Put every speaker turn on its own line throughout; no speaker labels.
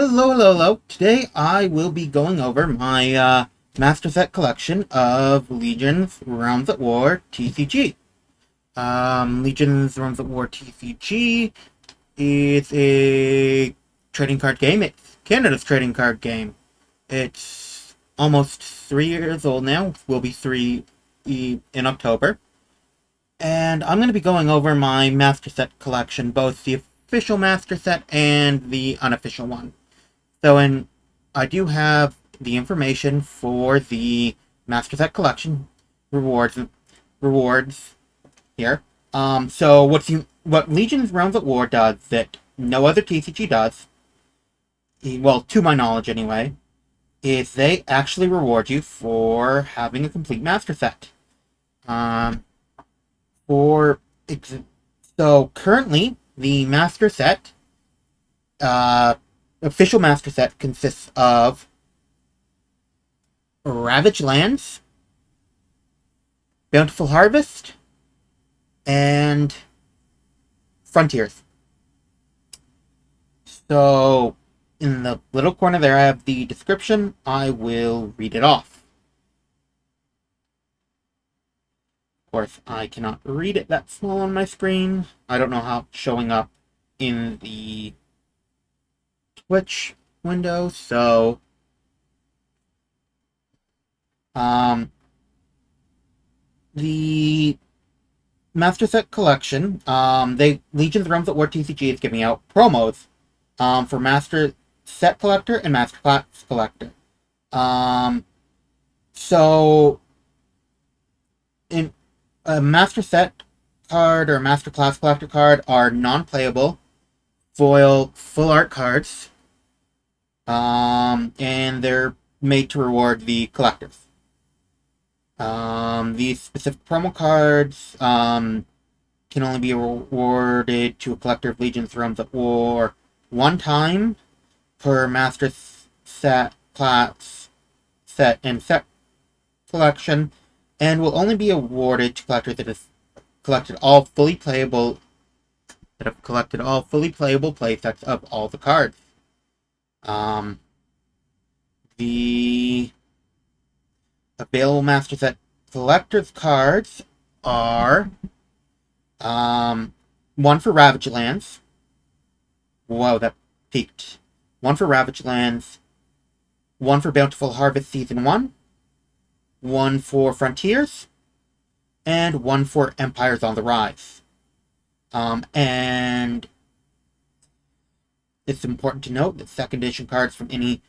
Hello, hello, hello. Today I will be going over my Master Set collection of Legion's Realms at War TCG. Legion's Realms at War TCG is a trading card game. It's Canada's trading card game. It's almost 3 years old now. Will be three in October. And I'm going to be going over my Master Set collection, both the official Master Set and the unofficial one. I do have the information for the Master Set Collection rewards here. What Legion's Realms at War does that no other TCG does, well, to my knowledge anyway, is they actually reward you for having a complete Master Set. Um, for so currently the Master Set, official Master Set consists of Ravaged Lands, Bountiful Harvest, and Frontiers. So, in the little corner there, I have the description. I will read it off. Of course, I cannot read it that small on my screen. I don't know how it's showing up in the Twitch window, so the Master Set Collection, Legion's Realms at War TCG is giving out promos for Master Set Collector and Master Class Collector. So in a Master Set card or Master Class Collector card are non-playable foil full art cards, and they're made to reward the collectors. These specific promo cards can only be awarded to a collector of Legion's Realms at War one time per Master Set, Class Set, and Set collection, and will only be awarded to collectors that have collected all fully playable playsets of all the cards. The available Master Set collector's cards are one for Ravaged Lands. Whoa, that peaked. One for Ravaged Lands, one for Bountiful Harvest Season 1, one for Frontiers, and one for Empires on the Rise. And it's important to note that second edition cards from any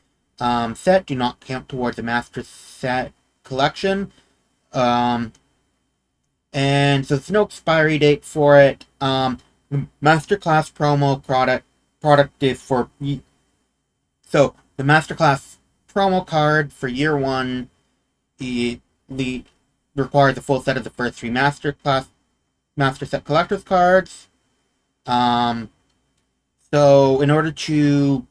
set do not count towards the Master Set collection. And so there's no expiry date for it. Masterclass promo product is for... So, the Masterclass promo card for year one requires a full set of the first three Master Set Collector's cards. So, in order to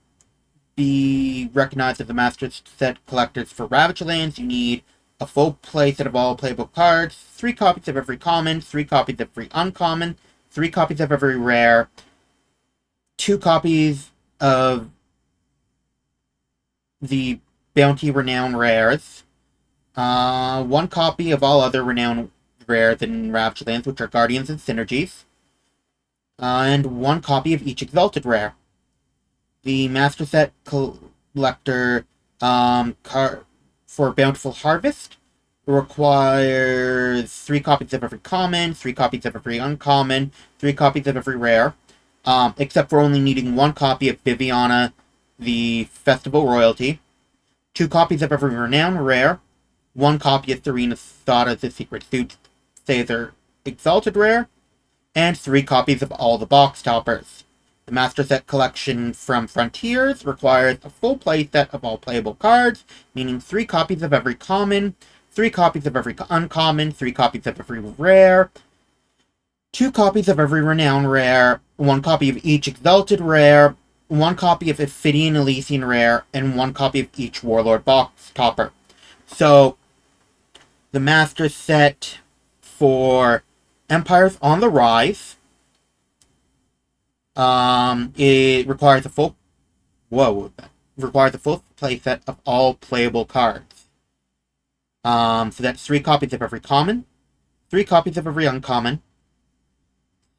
be recognized as the Master Set Collectors for Ravaged Lands, you need a full playset of all playable cards, 3 copies of every common, 3 copies of every uncommon, 3 copies of every rare, 2 copies of the Bounty Renown rares, 1 copy of all other Renown rares in Ravaged Lands, which are Guardians and Synergies, and 1 copy of each Exalted rare. The Master Set Collector card for Bountiful Harvest requires 3 copies of every common, 3 copies of every uncommon, 3 copies of every rare, except for only needing 1 copy of Viviana, the Festival Royalty, 2 copies of every Renown rare, 1 copy of Serena Sada, the Secret Caesar Exalted rare, and 3 copies of all the box toppers. The Master Set collection from Frontiers requires a full playset of all playable cards, meaning 3 copies of every common, 3 copies of every uncommon, 3 copies of every rare, 2 copies of every Renown rare, 1 copy of each Exalted rare, 1 copy of Ophidian Elysian rare, and 1 copy of each Warlord box topper. So, the Master Set for Empires on the Rise, it requires a full Whoa. Requires a full playset of all playable cards. So that's 3 copies of every common, 3 copies of every uncommon,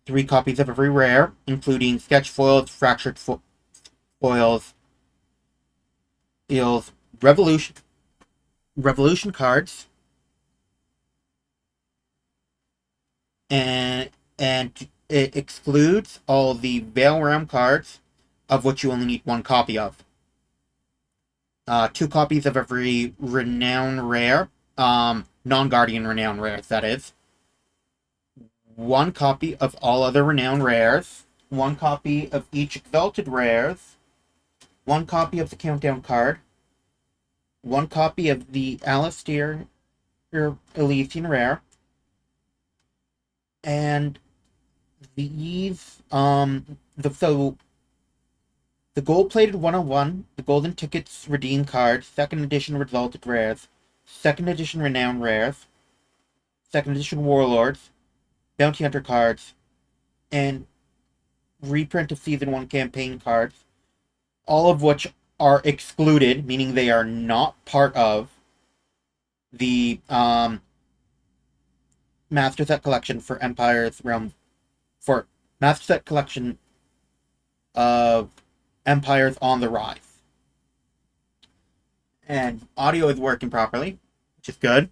3 copies of every rare, including sketch foils, fractured foils, eels, revolution cards, and it excludes all the Veil Realm cards, of which you only need 1 copy of. 2 copies of every Renown Rare, non-Guardian Renown Rares, that is. 1 copy of all other Renown Rares, 1 copy of each Exalted Rares, 1 copy of the Countdown card, 1 copy of the Alistair Elysian Rare, and these, the gold-plated 101, the Golden Tickets Redeem card, 2nd edition Exalted Rares, 2nd edition Renown Rares, 2nd edition Warlords, Bounty Hunter cards, and reprint of Season 1 campaign cards, all of which are excluded, meaning they are not part of the Master Set collection for Empire's Realm, for Master Set collection of Empires on the Rise. And audio is working properly, which is good.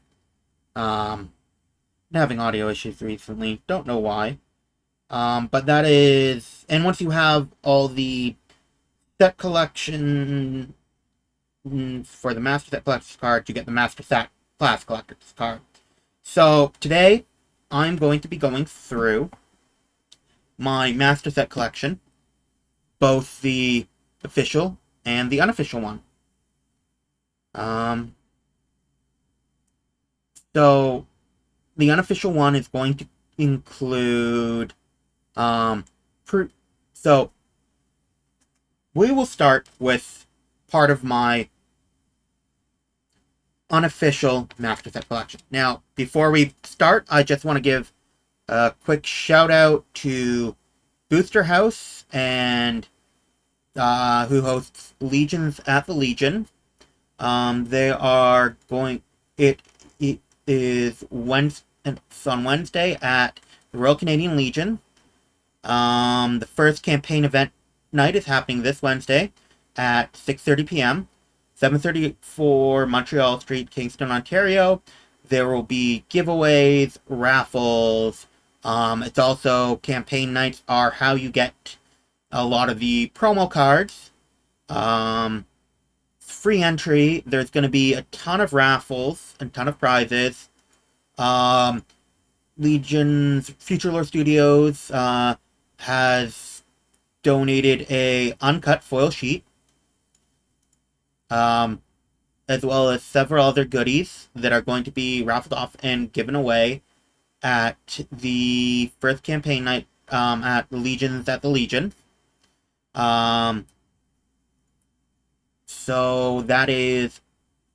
Having audio issues recently, don't know why. But that is, and once you have all the set collection for the Master Set Collector's card, you get the Master Set Class Collector's card. So today, I'm going to be going through my Master Set collection, both the official and the unofficial one. So the unofficial one is going to include, so we will start with part of my unofficial Master Set collection. Now, before we start, I just want to give a quick shout out to Booster House and who hosts Legions at the Legion. They are going. It is Wednesday. It's on Wednesday at the Royal Canadian Legion. The first campaign event night is happening this Wednesday at 6:30 p.m. 7:30 for Montreal Street, Kingston, Ontario. There will be giveaways, raffles. It's also campaign nights are how you get a lot of the promo cards. Free entry. There's going to be a ton of raffles and a ton of prizes. Legion's Future Lore Studios has donated a uncut foil sheet, as well as several other goodies that are going to be raffled off and given away at the first campaign night at Legions at the Legion. So that is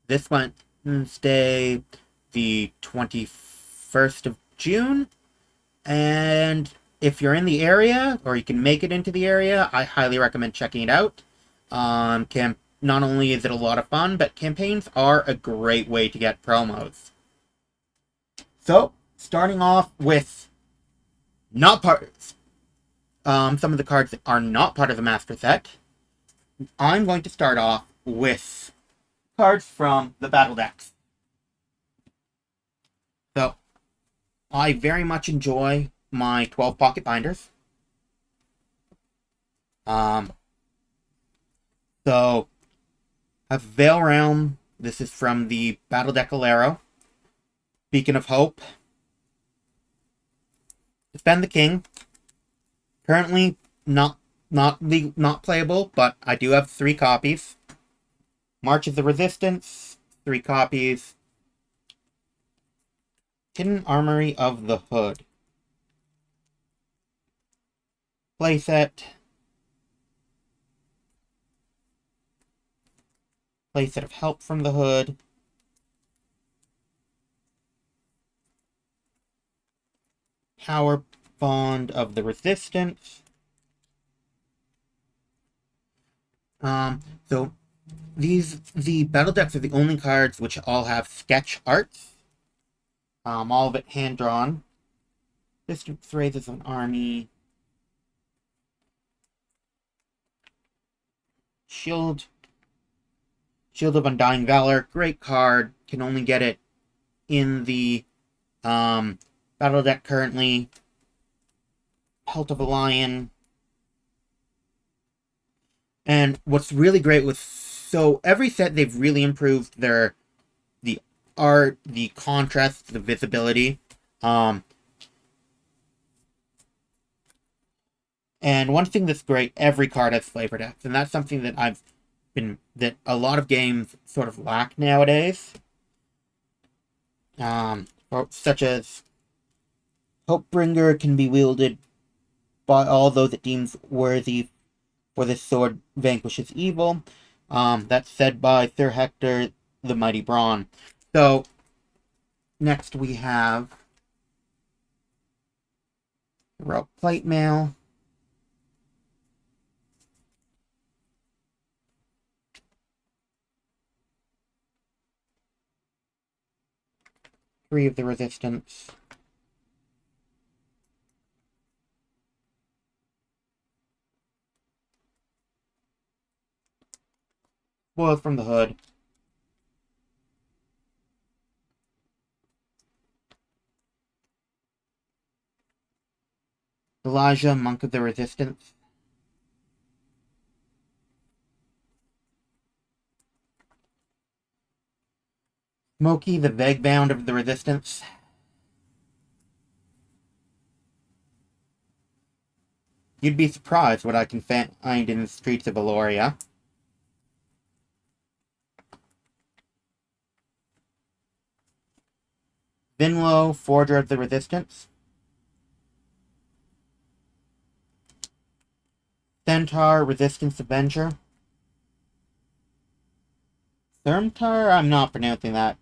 this Wednesday, the 21st of June. And if you're in the area, or you can make it into the area, I highly recommend checking it out. Not only is it a lot of fun, but campaigns are a great way to get promos. So, starting off with some of the cards that are not part of the Master Set, I'm going to start off with cards from the Battle decks. So, I very much enjoy my 12 pocket binders. So, I have Veil Realm. This is from the Battle deck Alero. Beacon of Hope. Defend the King. Currently not playable, but I do have 3 copies. March of the Resistance, 3 copies. Hidden Armory of the Hood. Playset. Playset of Help from the Hood. Power Bond of the Resistance. So the battle decks are the only cards which all have sketch arts. All of it hand drawn. Distant Thraith is an army. Shield. Shield of Undying Valor, great card. Can only get it in the battle deck currently. Pelt of a Lion. And what's really great with every set they've really improved the art, the contrast, the visibility. And one thing that's great, every card has flavor text, and that's something that a lot of games sort of lack nowadays. Such as Hopebringer can be wielded by all those it deems worthy, for this sword vanquishes evil. That's said by Sir Hector the Mighty Brawn. So, next we have Heroic Plate Mail. Three of the Resistance. Spoiled from the Hood. Elijah, Monk of the Resistance. Smokey, the Vaguebound of the Resistance. You'd be surprised what I can find in the streets of Eloria. Vinlow, Forger of the Resistance. Centaur, Resistance Avenger. Thermtar? I'm not pronouncing that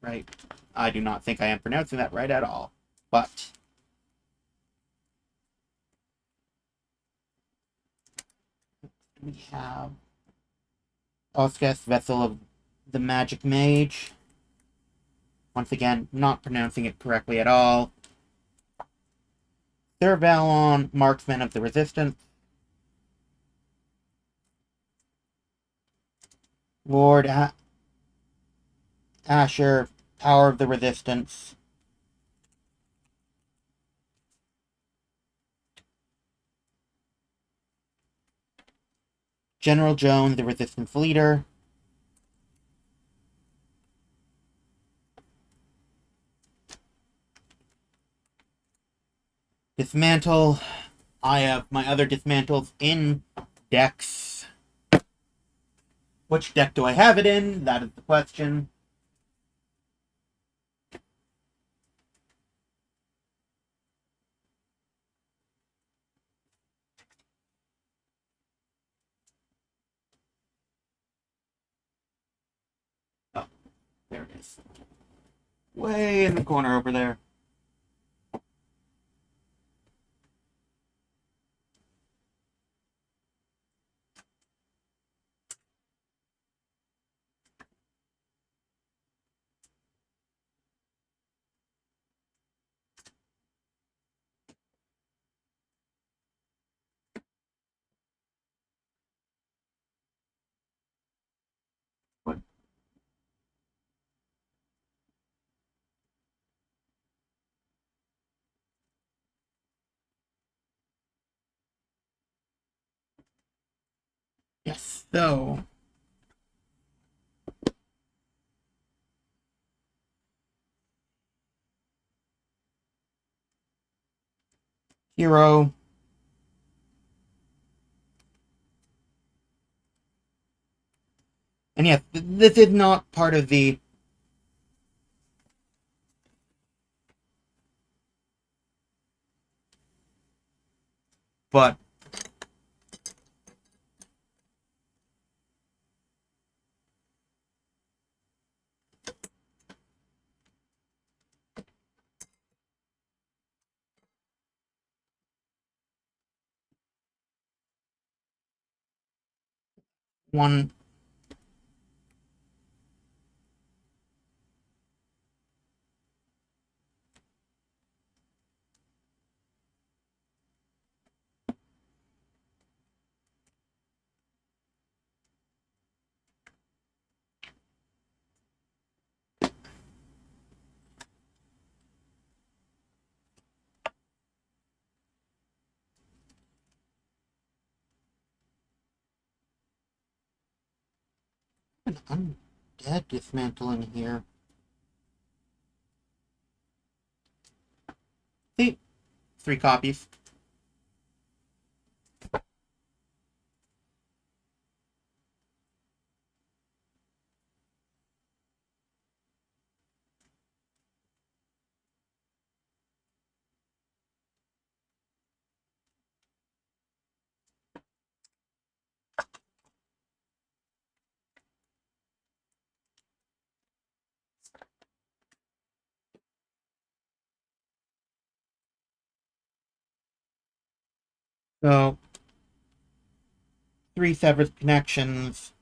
right. I do not think I am pronouncing that right at all. But we have Oscus, Vessel of the Magic Mage. Once again, not pronouncing it correctly at all. Sir Valon, Marksman of the Resistance. Lord Asher, Power of the Resistance. General Jones, the Resistance Leader. Dismantle. I have my other dismantles in decks. Which deck do I have it in? That is the question. Oh, there it is. Way in the corner over there. What? Yes, so hero. And yes, this is not part of the but One. An undead dismantling here. See? 3 copies. So, 3 severed connections.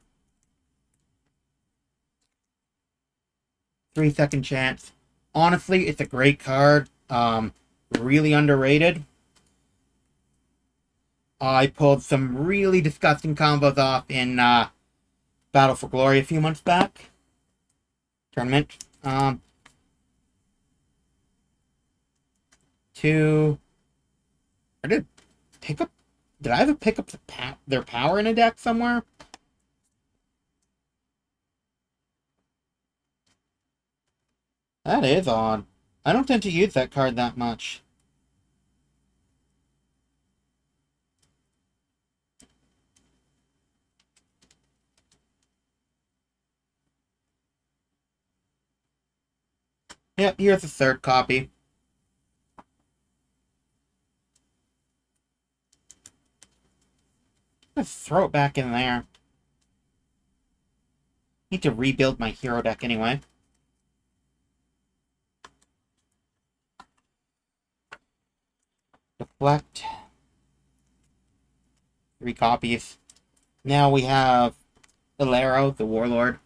3 second chance. Honestly, it's a great card. Really underrated. I pulled some really disgusting combos off in Battle for Glory a few months back. Tournament. Two. I did pick up. Did I ever pick up their power in a deck somewhere? That is odd. I don't tend to use that card that much. Yep, here's the 3rd copy. Let's throw it back in there. Need to rebuild my hero deck anyway. Deflect. 3 copies. Now we have Ilero, the Warlord.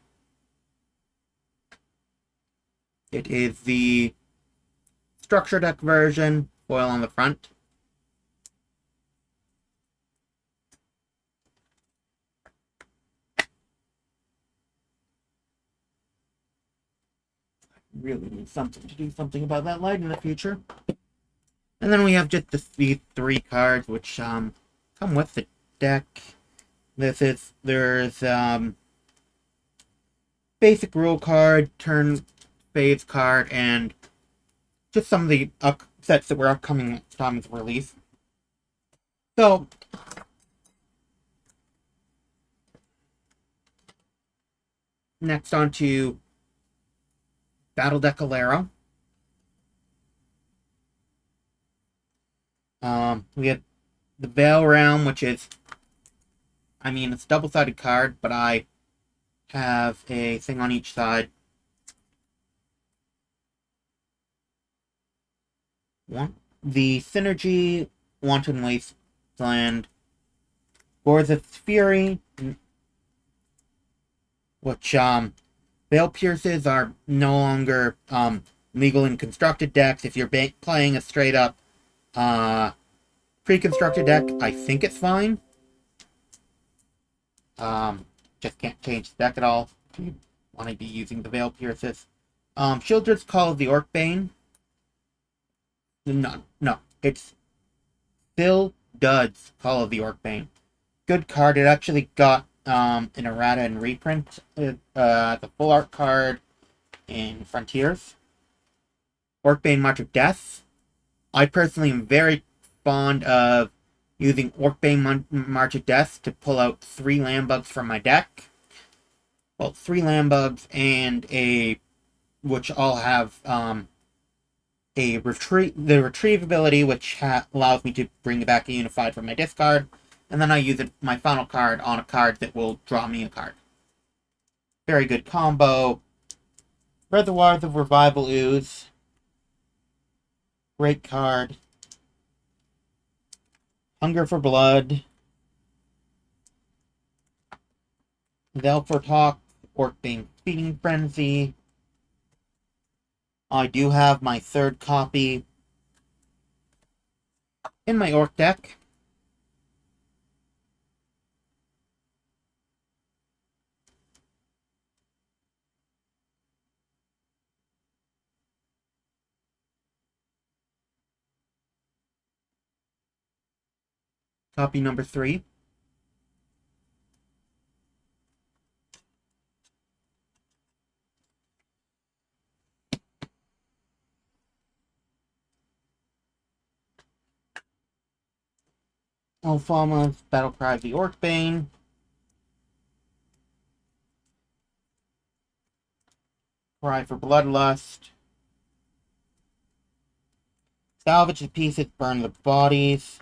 It is the structure deck version, foil on the front. Really need something to do something about that light in the future. And then we have just these 3 cards, which come with the deck. There's basic rule card, turn phase card, and just some of the sets that were upcoming at the time of release. So, next on to Battle Deck Alero. We have the Veil Realm, which is, I mean, it's a double-sided card, but I have a thing on each side. The Synergy, Wanton Wasteland, Gorza's Fury, which, Veil Pierces are no longer, legal in constructed decks. If you're playing a straight-up, pre-constructed deck, I think it's fine. Just can't change the deck at all if you want to be using the Veil Pierces. Shieldred's Call of the Orcbane. No, it's Still Duds Call of the Orcbane. Good card. It actually got an errata and reprint. The full art card in Frontiers. Orcbane March of Death. I personally am very fond of using Orcbane March of Death to pull out 3 Landbugs from my deck. Well, 3 Landbugs and which all have the retrieve ability, which allows me to bring back a Unified from my discard, and then I use my final card on a card that will draw me a card. Very good combo. Reservoirs of Revival Ooze. Great card. Hunger for Blood. Velfortalk, Orcbane Feeding Frenzy. I do have my third copy in my Orc deck. Copy number 3. Alfama's Battlecry of the Orcbane. Cry for Bloodlust. Salvage the pieces, burn the bodies.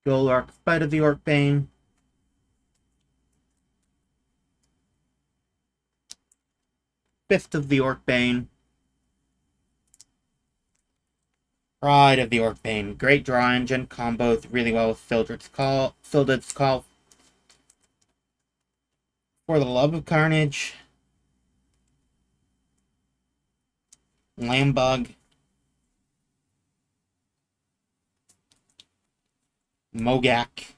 Golark, Fight of the Orcbane. Fist of the Orcbane. Pride of the Orcbane. Great draw engine, combos really well with Fildred's Call. For the Love of Carnage. Lambug. Mogak.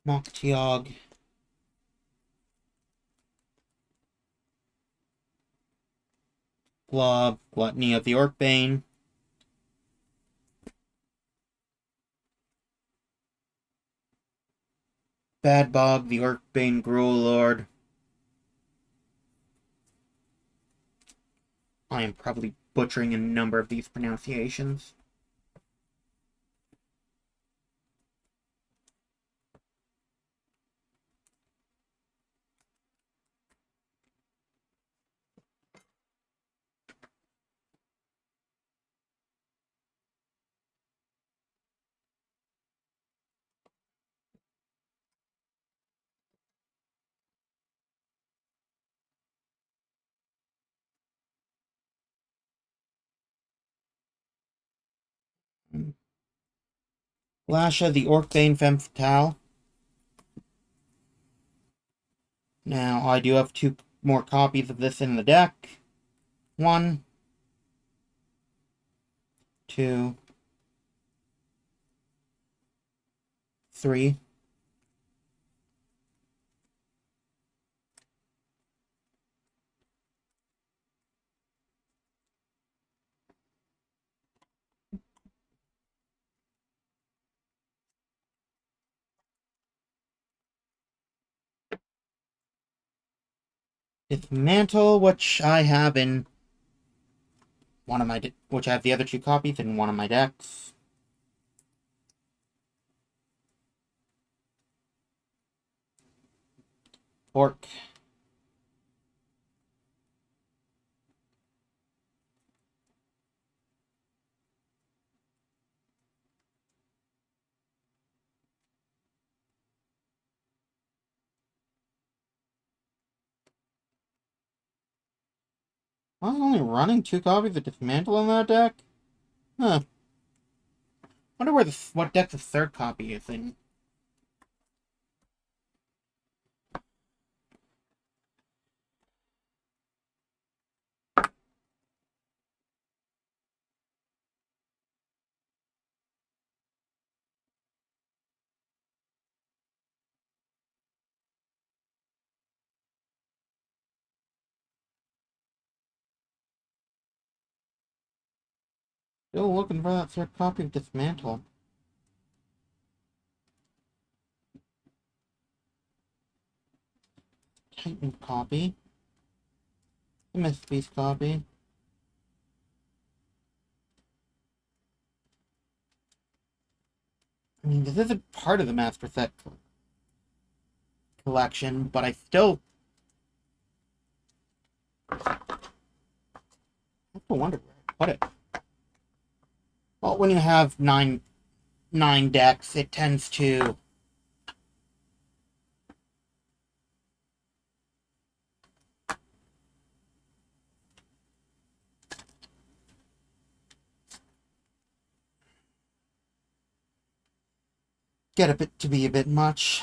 Moktiog. Glob. Gluttony of the Orcbane. Badbog, the Orcbane Gruul Lord. I am probably butchering a number of these pronunciations. Lasha, the Orcbane Femme Fatale. Now, I do have 2 more copies of this in the deck. 1, 2, 3. Dismantle, which I have in one of my, which I have the other 2 copies in one of my decks. Orc. I was only running 2 copies of Dismantle in that deck? Huh. Wonder what deck the third copy is in. Still looking for that third copy of Dismantle. Titan copy. The Mistbeast copy. I mean, this isn't part of the Master Set collection, but I still have to wonder where I put it. Well, when you have 9 9 decks, it tends to get to be a bit much,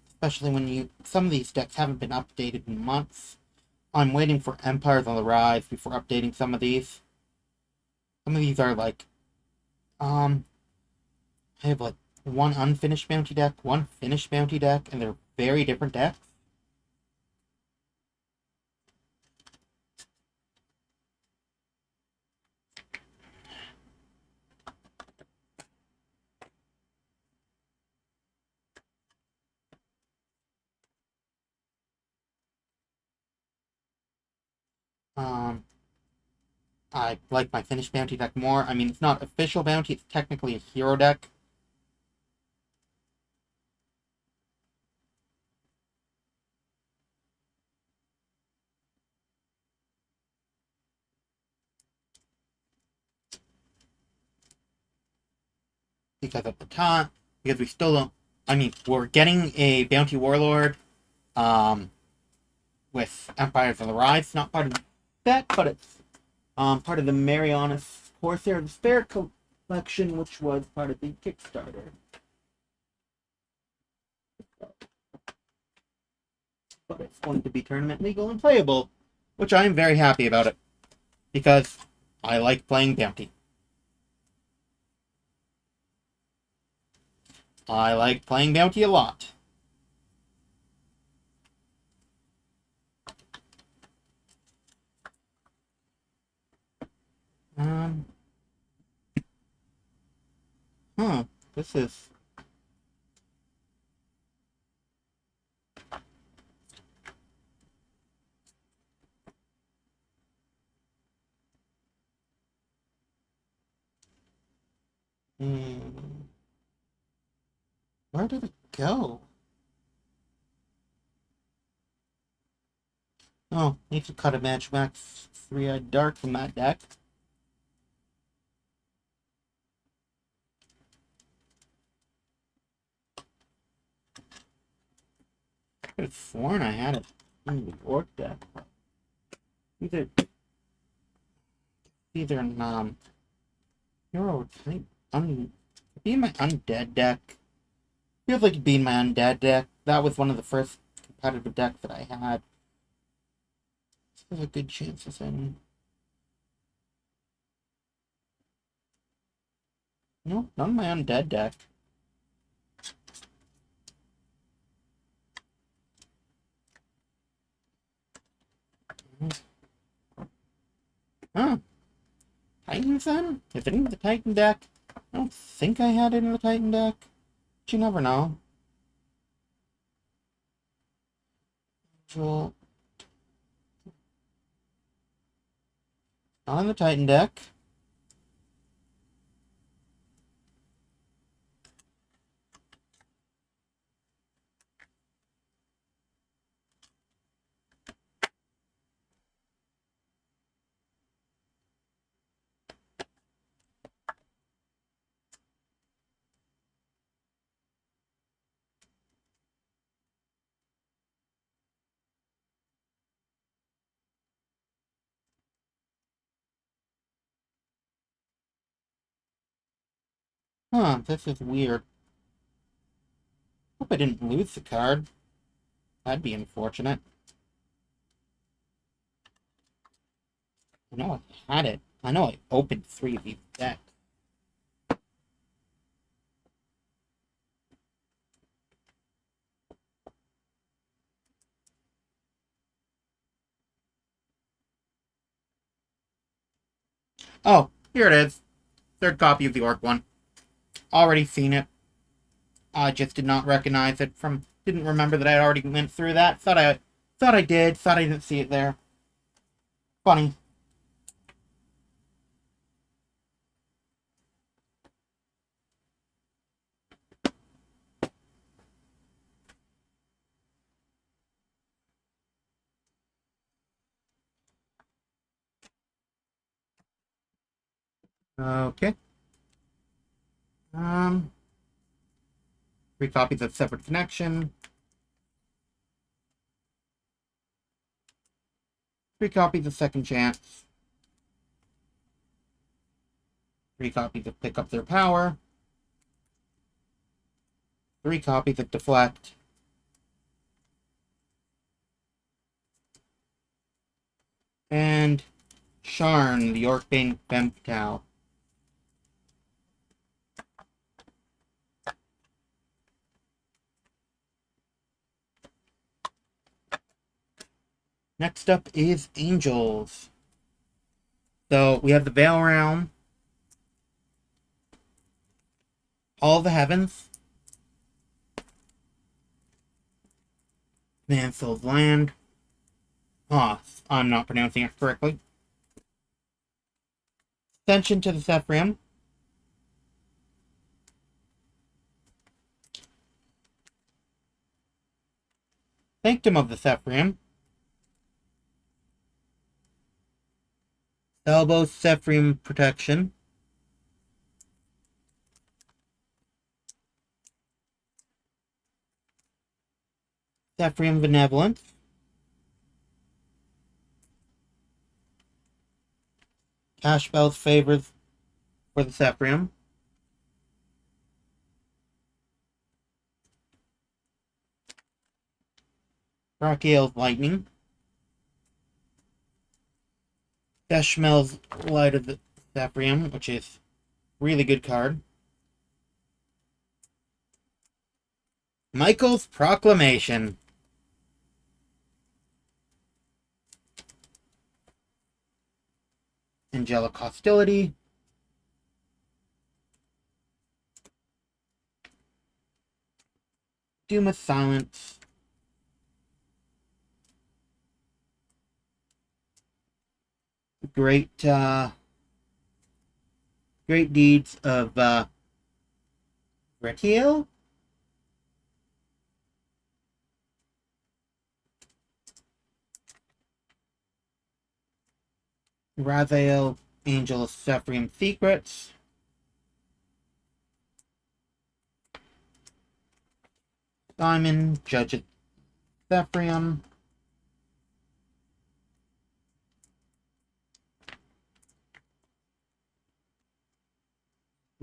especially when some of these decks haven't been updated in months. I'm waiting for Empires on the Rise before updating some of these. Some of these are like, I have like one unfinished bounty deck, one finished bounty deck, and they're very different decks. Um, I like my finished bounty deck more. I mean, it's not official bounty, it's technically a hero deck. Because at the time, because we still don't, I mean, we're getting a bounty warlord, um, with Empires on the Rise. It's not part of the set, but it's part of the Marianas Corsair Despair collection, which was part of the Kickstarter. But it's going to be tournament legal and playable, which I am very happy about it, because I like playing Bounty. I like playing Bounty a lot. Um, huh, this is... Hmm, where did it go? Oh, need to cut a match max 3-eyed dark from that deck. I could have sworn I had it in the orc deck. Either hero type be in my undead deck. Feels like it'd be in my undead deck. That was one of the first competitive decks that I had. There's a good chance it's in. No, not in my undead deck. Huh. Titans then? If it in the Titan deck, I don't think I had it in the Titan deck. But you never know. Well, not in the Titan deck. Huh, this is weird. Hope I didn't lose the card. That'd be unfortunate. I know I had it. I know I opened 3 of these decks. Oh, here it is. Third copy of the Orc one. Already seen it. I just did not recognize it from. Didn't remember that I already went through that. Thought I did. Thought I didn't see it there. Funny. Okay. Um, 3 copies of Separate Connection. 3 copies of Second Chance. 3 copies of Pick Up Their Power. 3 copies of Deflect. And Sharn, the Orcbane Femtau. Next up is Angels. So we have the Veil Realm, All the Heavens, Mansell's Land. Ah, I'm not pronouncing it correctly. Ascension to the Sephrium. Sanctum of the Sephrium. Elbow Sephrium Protection. Sephrium Benevolence. Cash Bell's Favors for the Sephrium. Rakiel's Lightning. Deshmel's Light of the Sephrium, which is really good card. Michael's Proclamation. Angelic Hostility. Doom of Silence. Great Deeds of Rakiel. Raziel, Angel of Sephrium Secrets. Simon, Judge of Sephrium.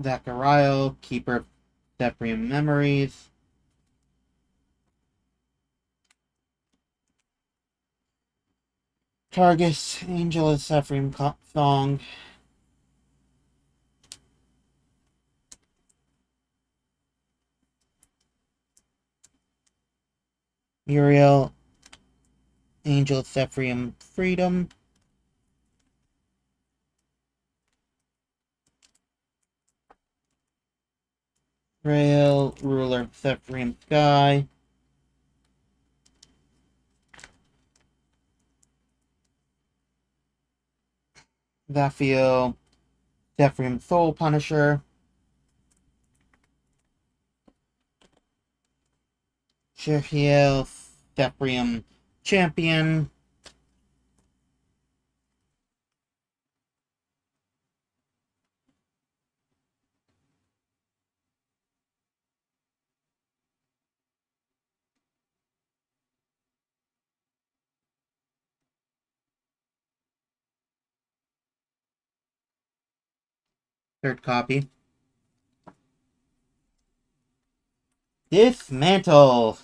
Zachariah, Keeper of Sephrium Memories. Targus, Angel of Sephrium Song. Muriel, Angel of Sephrium Freedom. Rael, Ruler of Sephrium Sky. Zaphiel, Sephrium Soul Punisher. Shehiel, Sephrium Champion. Third copy. Dismantle.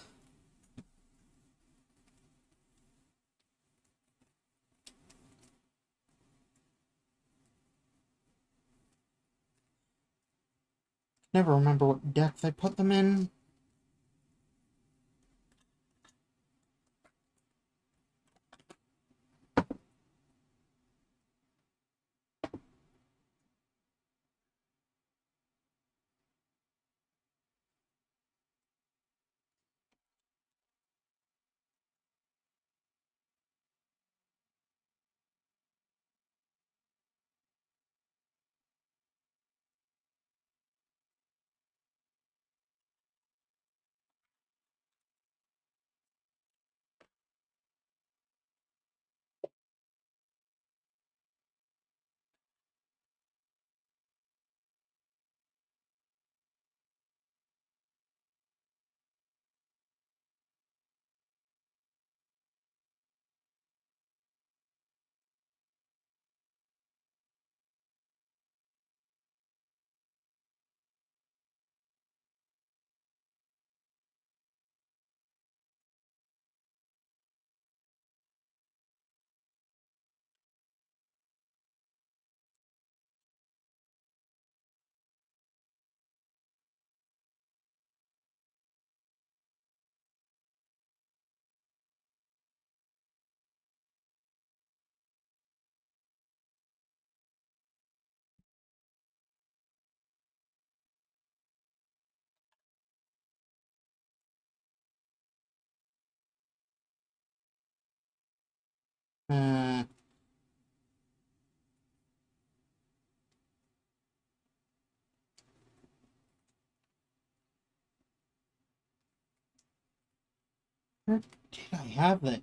Never remember what decks I put them in. Uh, where did I have it?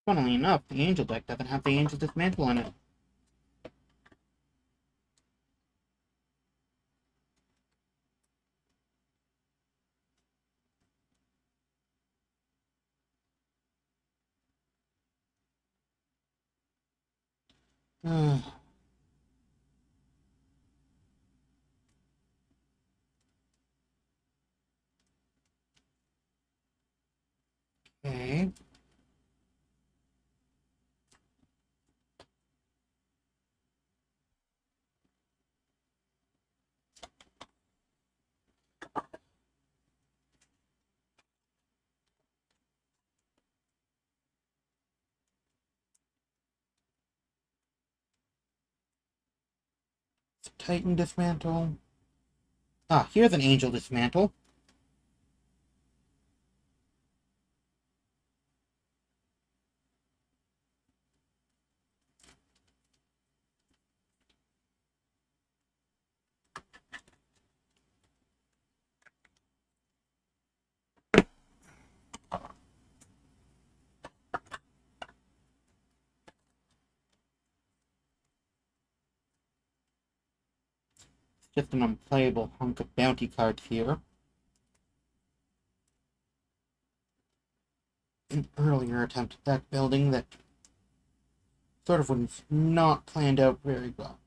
Funnily enough, the Angel deck doesn't have the Angel Dismantle in it. Okay. Titan Dismantle. Ah, here's an Angel Dismantle. Just an unplayable hunk of bounty cards here. An earlier attempt at deck building that sort of was not planned out very well.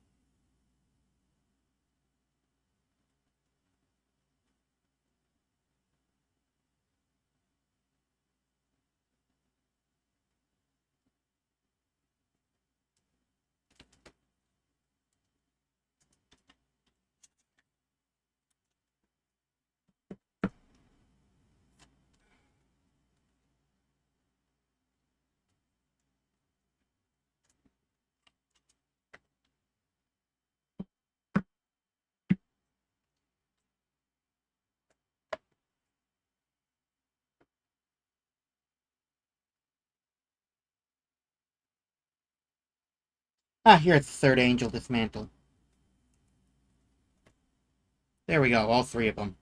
Ah, here's the third Angel Dismantle. There we go, all three of them.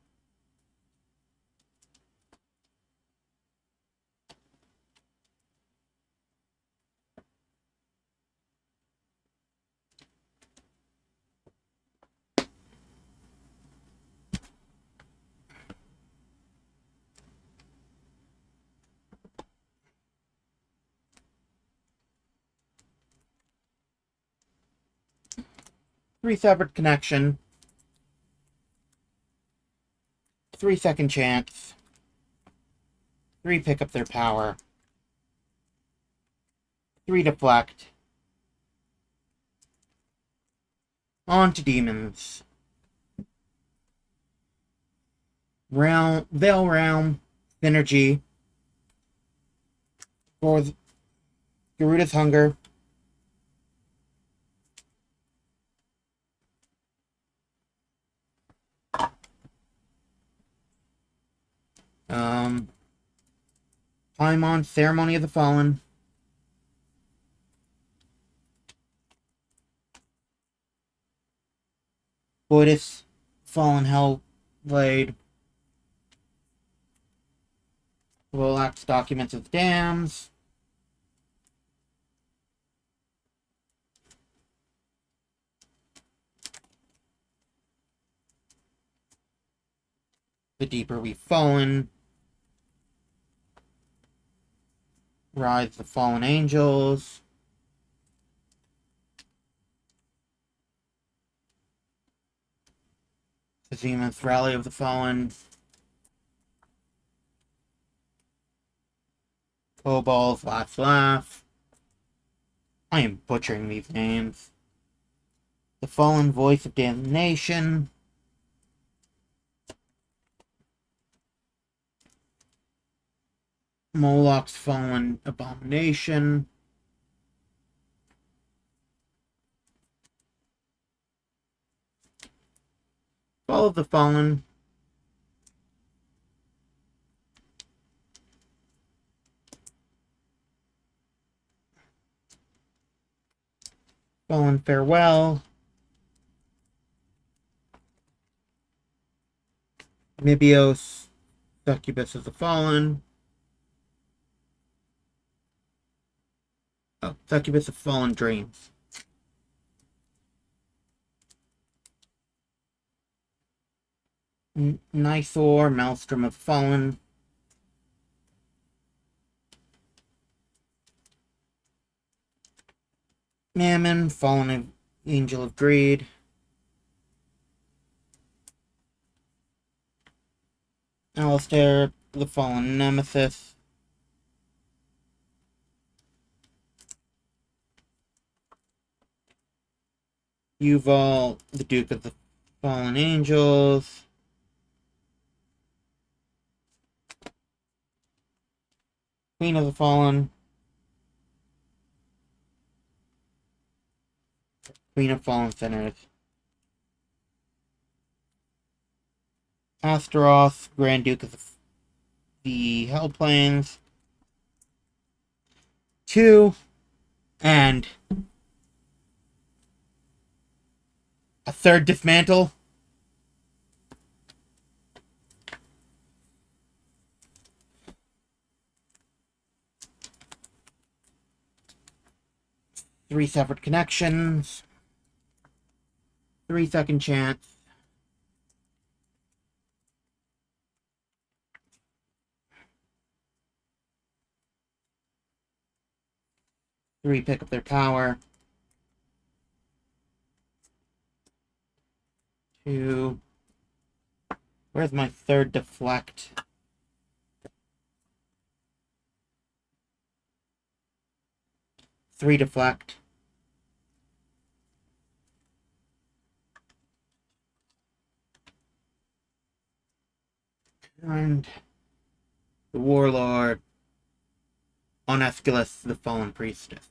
Three Severed Connection. 3-second chance. 3 pick up their power. 3 deflect. On to demons. Veil Realm, Synergy. For Garuda's Hunger. Paimon, Ceremony of the Fallen. Buddhist, Fallen Hellblade. Relax Documents of the Dams. The Deeper We've Fallen. Rise of the Fallen Angels. Behemoth, Rally of the Fallen, Kobolds, Last Laugh. I am butchering these names. The Fallen Voice of Damnation. Moloch's Fallen Abomination. Fall of the Fallen. Fallen Farewell. Mibios, Succubus of the Fallen. Oh, Succubus of Fallen Dreams. Nythor, Maelstrom of the Fallen. Mammon, Fallen Angel of Greed. Alistair, the Fallen Nemesis. Yuval, the Duke of the Fallen Angels. Queen of the Fallen. Queen of Fallen Sinners. Astaroth, Grand Duke of the Hellplanes. 2. And a third Dismantle. Three Separate Connections. 3 Second Chance. Three Pick Up Their Power. 2. Where's my third Deflect? 3 Deflect. And the Warlord on Aeschylus, the Fallen Priestess.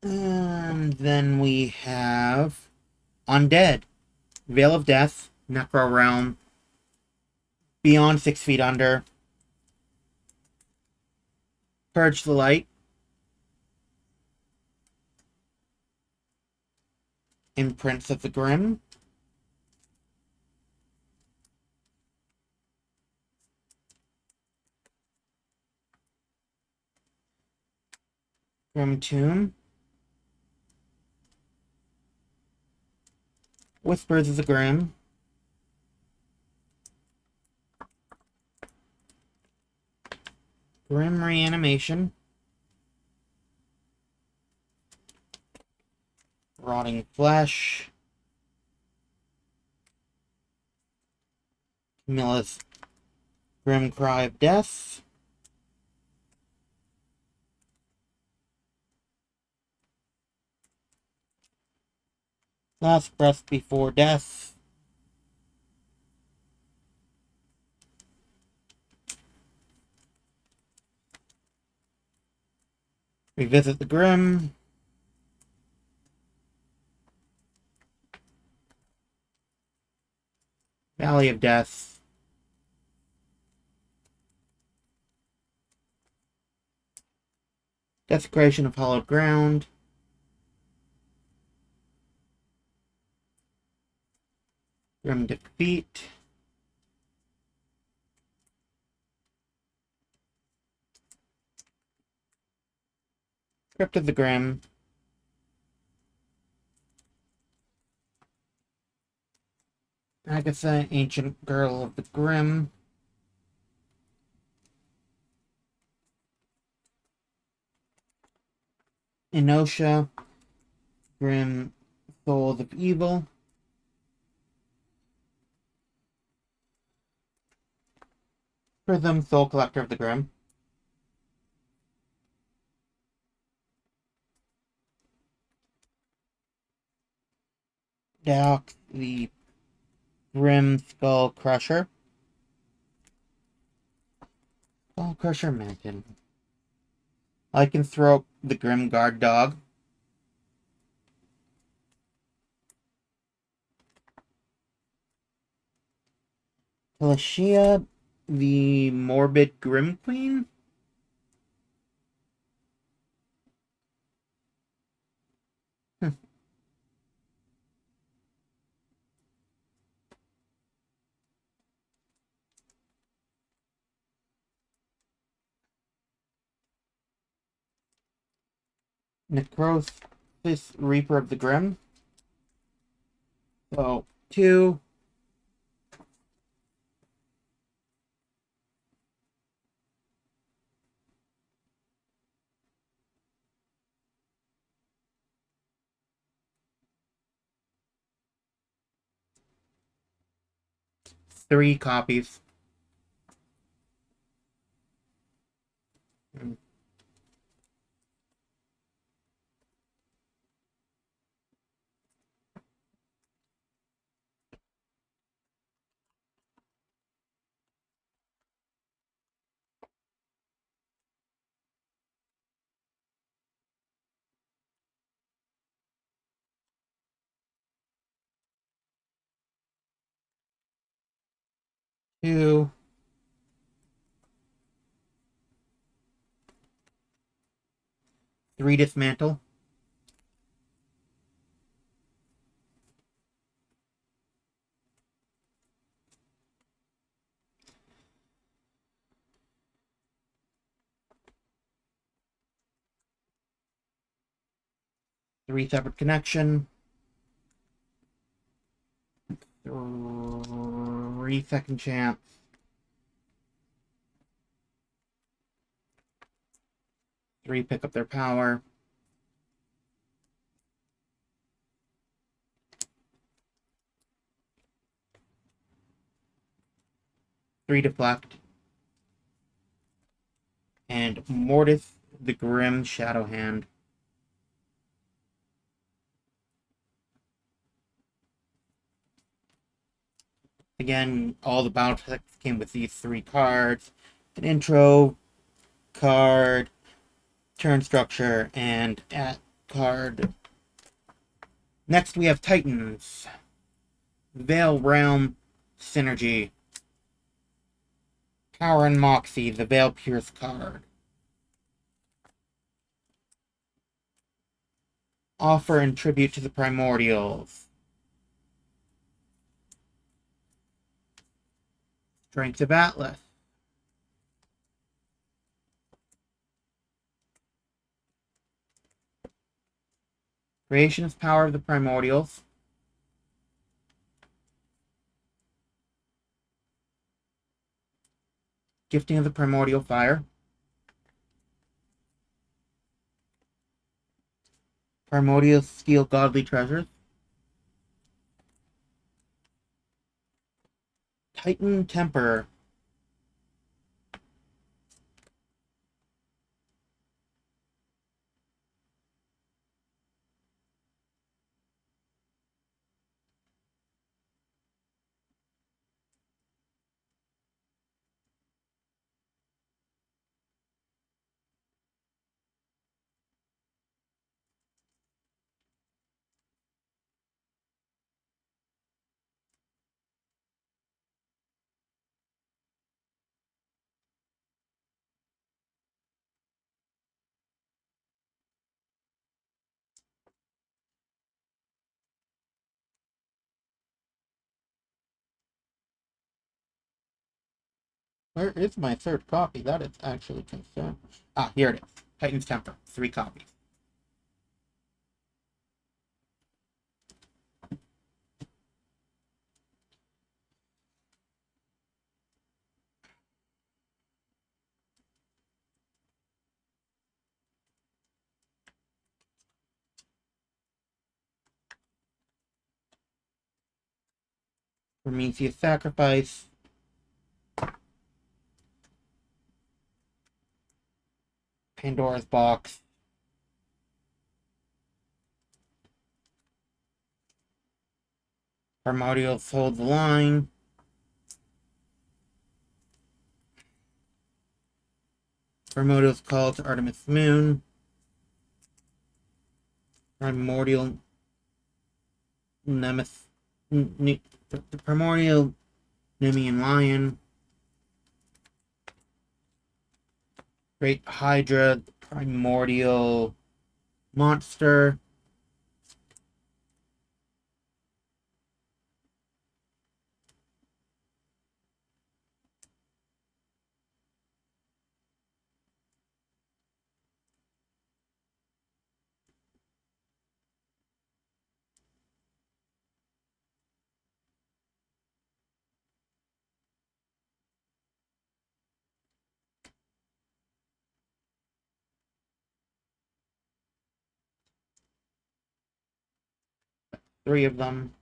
And then we have Undead, Veil of Death, Necro Realm, Beyond 6 Feet Under, Purge the Light, Imprints of the Grim, Grim Tomb, Whispers of the Grim, Grim Reanimation, Rotting Flesh, Camilla's Grim Cry of Death, Last Breath Before Death, Revisit the Grim, Valley of Death, Desecration of Hallowed Ground, Grim Defeat, Crypt of the Grim, Agatha, Ancient Girl of the Grim, Inosha, Grim Souls of Evil. Prism, Soul Collector of the Grim. Doc, the Grim Skull Crusher. Skull Crusher Mansion. I can throw the Grim Guard Dog. Felicia, the Morbid Grim Queen. Necrosis, Reaper of the Grim. So, 2. 3 copies. Two. 3 Dismantle. 3 Separate Connection. 3 Second Chance. 3 Pick Up Their Power. 3 Deflect. And Mortis, the Grim Shadow Hand. Again, all the battle texts came with these 3 cards. An intro card, turn structure, and at card. Next we have Titans. Veil Realm Synergy. Power and Moxie, the Veil Pierce card. Offer and Tribute to the Primordials. Strength of Atlas. Creation's Power of the Primordials. Gifting of the Primordial Fire. Primordial Steel Godly Treasures. Titan Temper. Where is my 3rd copy? That is actually concerned. Ah, here it is. Titan's Temper. 3 copies. Prometheus Sacrifice. Pandora's Box. Primordials Hold the Line. Primordials Call to Artemis Moon. Primordial Nemesis. Primordial Nemean Lion. Great Hydra. Primordial Monster. 3 of them.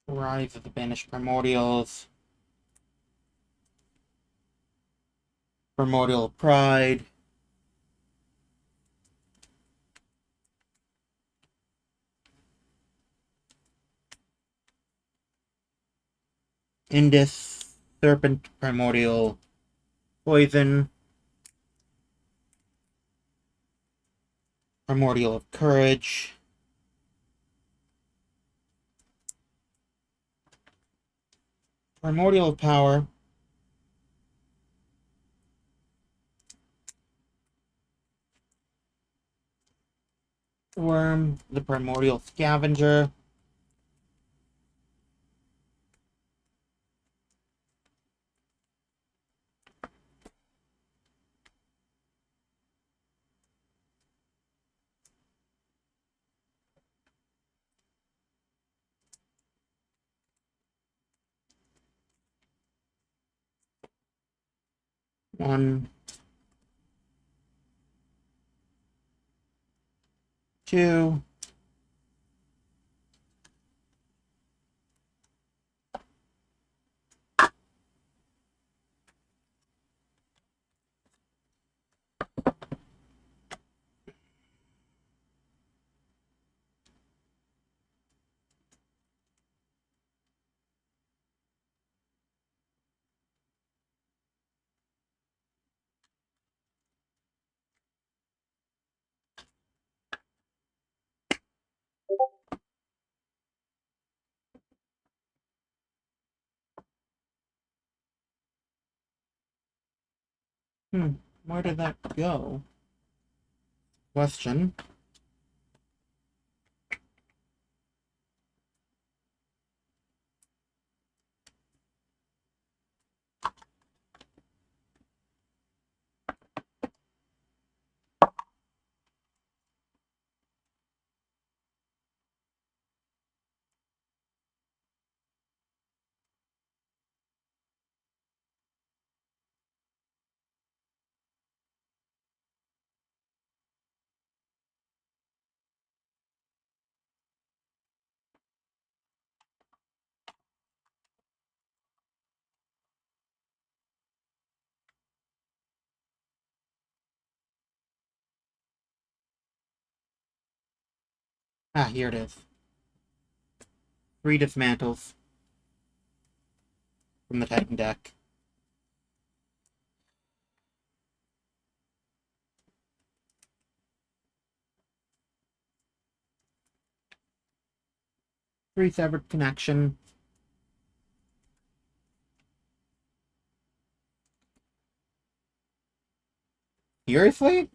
Rise of the Banished Primordials. Primordial Pride. Indus. Serpent Primordial Poison. Primordial of Courage. Primordial of Power. Worm, the Primordial Scavenger. One, two, where did that go? Question. Ah, here it is. 3 dismantles from the Titan deck. Three Severed Connection. Seriously?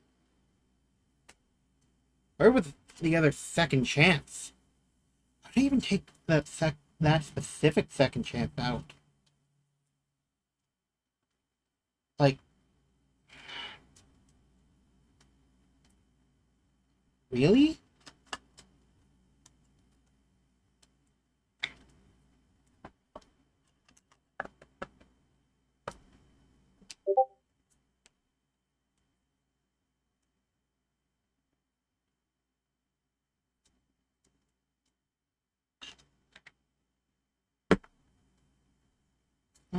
Where was the other second chance? How did I even take that specific second chance out? Like, really?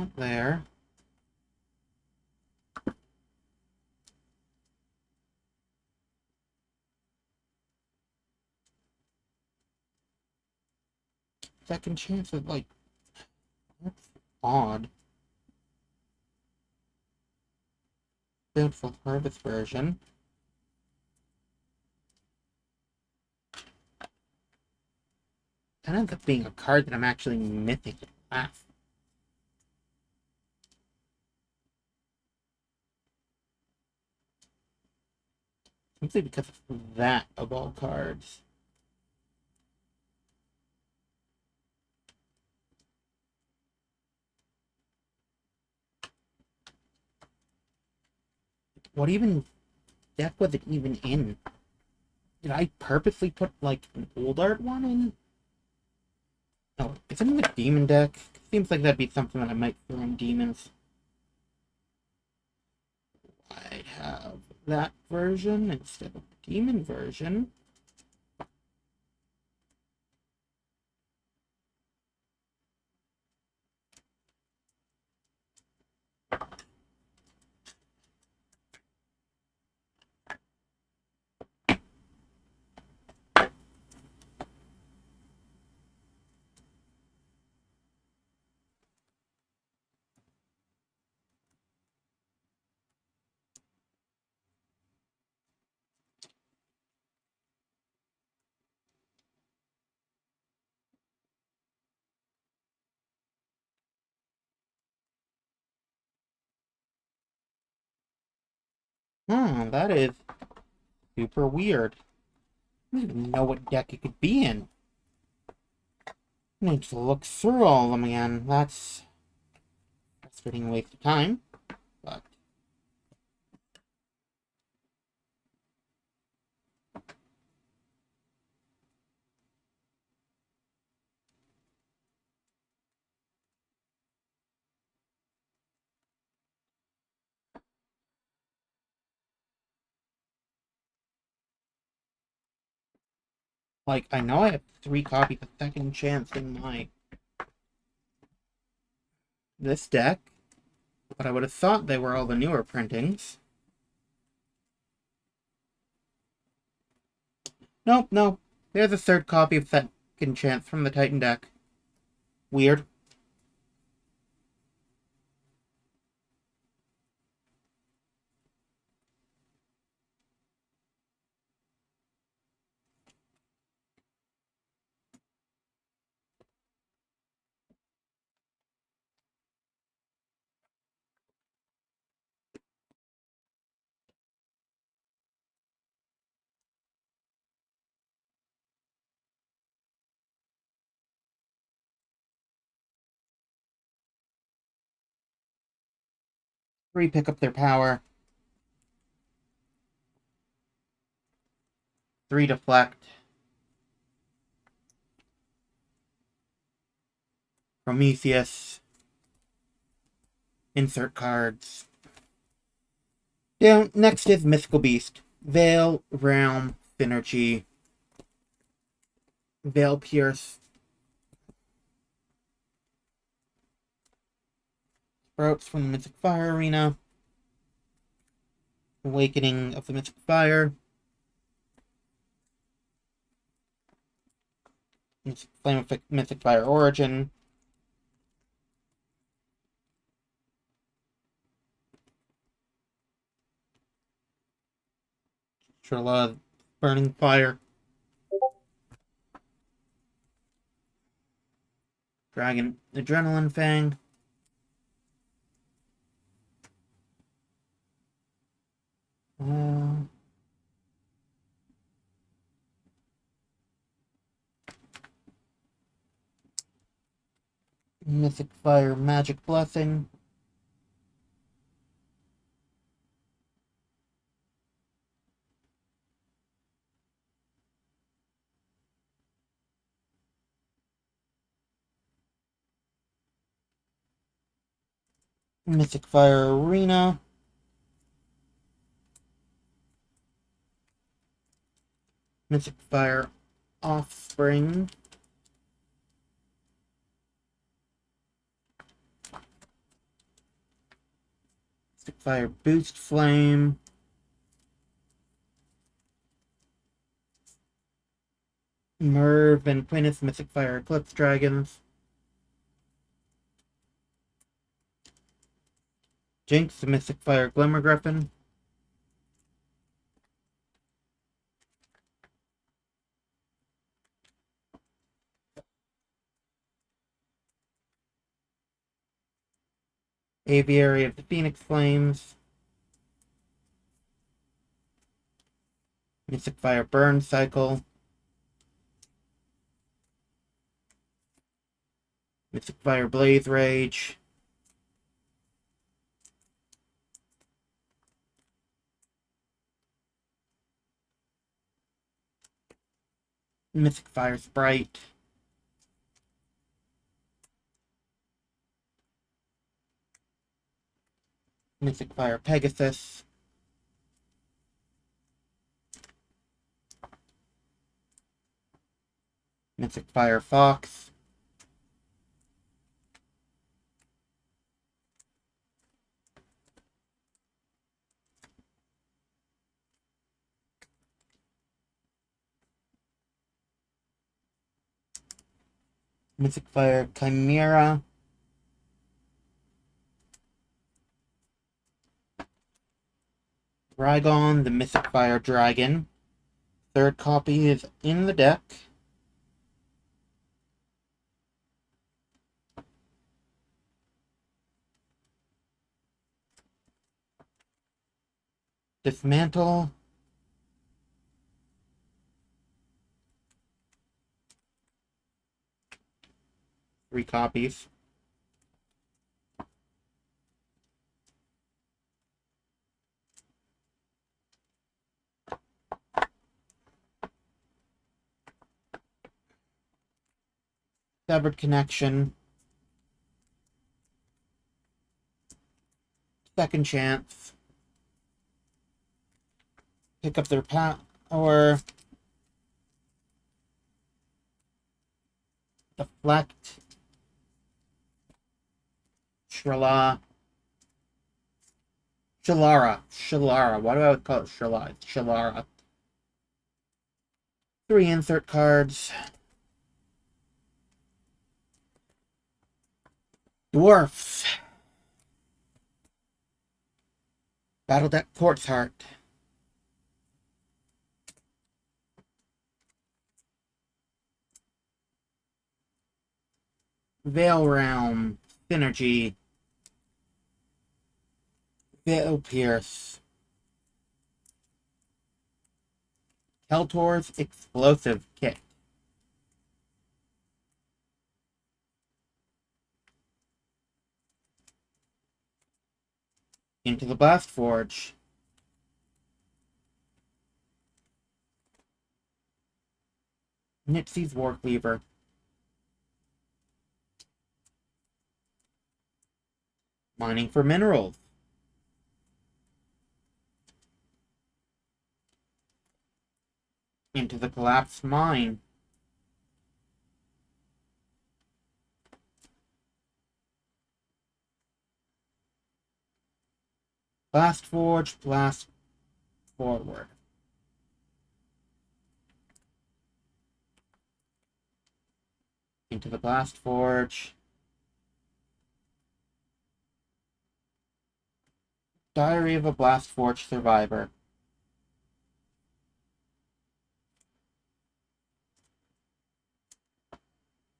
Not there. Second chance of, like, that's odd. Bountiful Harvest version. That ends up being a card that I'm actually missing. Laugh. Simply because of that, of all cards. What even deck was it even in? Did I purposely put, like, an old art one in? No, it's in the demon deck. Seems like that'd be something that I might throw in demons. I'd have that version instead of the demon version. That is super weird. I don't even know what deck it could be in. I need to look through all of them again. That's frustrating waste of time, but like, I know I have 3 copies of Second Chance in my this deck, but I would have thought they were all the newer printings. Nope, no. There's a 3rd copy of Second Chance from the Titan deck. Weird. Three pick up their power. 3 deflect. Prometheus. Insert cards. Down. Next is Mythical Beast. Veil, Realm, Synergy. Veil Pierce. Sprouts from the Mystic Fire Arena. Awakening of the Mystic Fire. Flame of Mystic Fire Origin. Trilla, Burning Fire. Dragon, Adrenaline Fang. Mythic Fire, Magic Blessing. Mythic Fire Arena. Mystic Fire Offspring. Mystic Fire Boost Flame. Merv and Quintus, Mystic Fire Eclipse Dragons. Jinx, the Mystic Fire Glimmer Griffin. Aviary of the Phoenix Flames. Mystic Fire Burn Cycle. Mystic Fire Blaze Rage. Mystic Fire Sprite. Mystic Fire Pegasus. Mystic Fire Fox. Mystic Fire Chimera. Rhygon, the Mystic Fire Dragon. Third copy is in the deck. Dismantle. Three copies. Severed Connection. Second Chance. Pick up their power. Deflect. Shallara. Why do I call it Shallara? Shallara. 3 insert cards. Dwarfs. Battle deck Quartz Heart. Veil Realm. Synergy. Veil Pierce. Keltor's Explosive Kit. Into the Blast Forge. Nipsey's Warcleaver. Mining for Minerals. Into the Collapsed Mine. Blast Forge, Blast Forward. Into the Blast Forge. Diary of a Blast Forge Survivor.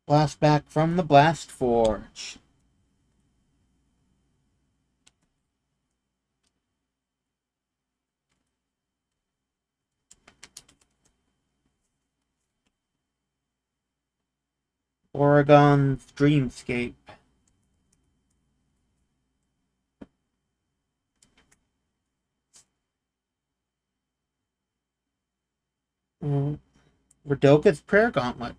Blast back from the Blast Forge. Oregon's Dreamscape. Radoka's Prayer Gauntlet.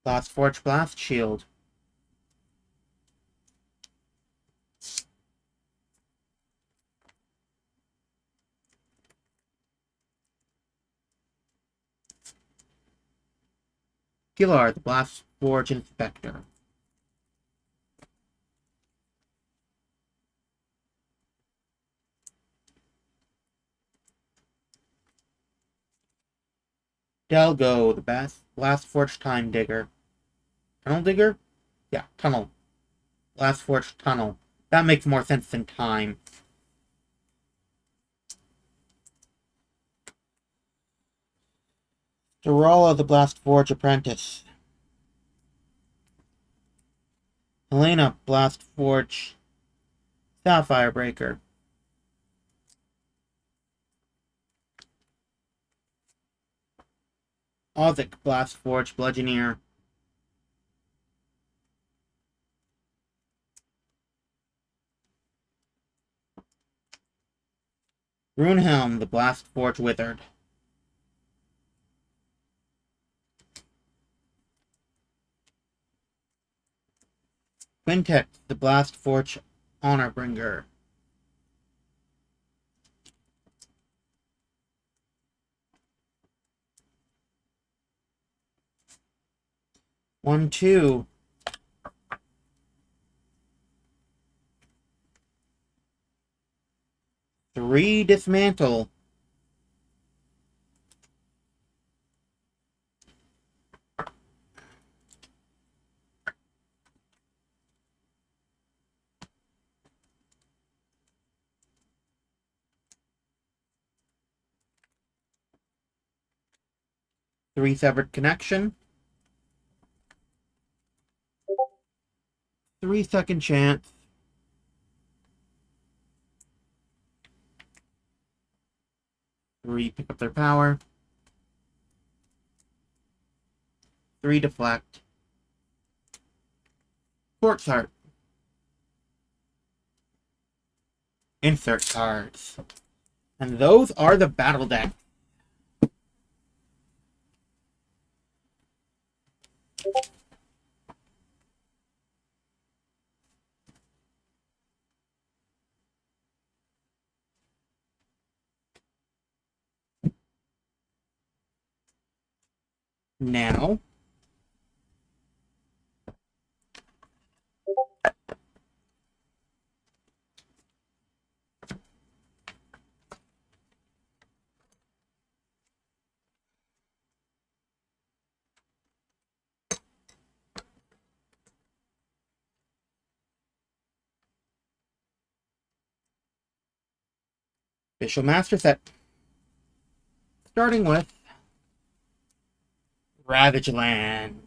Blast Forge Blast Shield. Gilar, the Blast Forge Inspector. Delgo, the Blast Forge Time Digger. Tunnel Digger? Yeah, Tunnel. Blast Forge Tunnel. That makes more sense than Time. Dorala, the Blast Forge Apprentice. Helena, Blast Forge Sapphire Breaker. Ozic, Blast Forge Bludgeoneer. Runehelm, the Blast Forge Withered. Quintet, the Blast Forge Honorbringer. One, two. Three, Dismantle. Three, Severed Connection. 3 second chance. 3, pick up their power. 3, deflect. Quartz Heart. Insert cards. And those are the battle decks. Now, official master set. Starting with Ravage Land.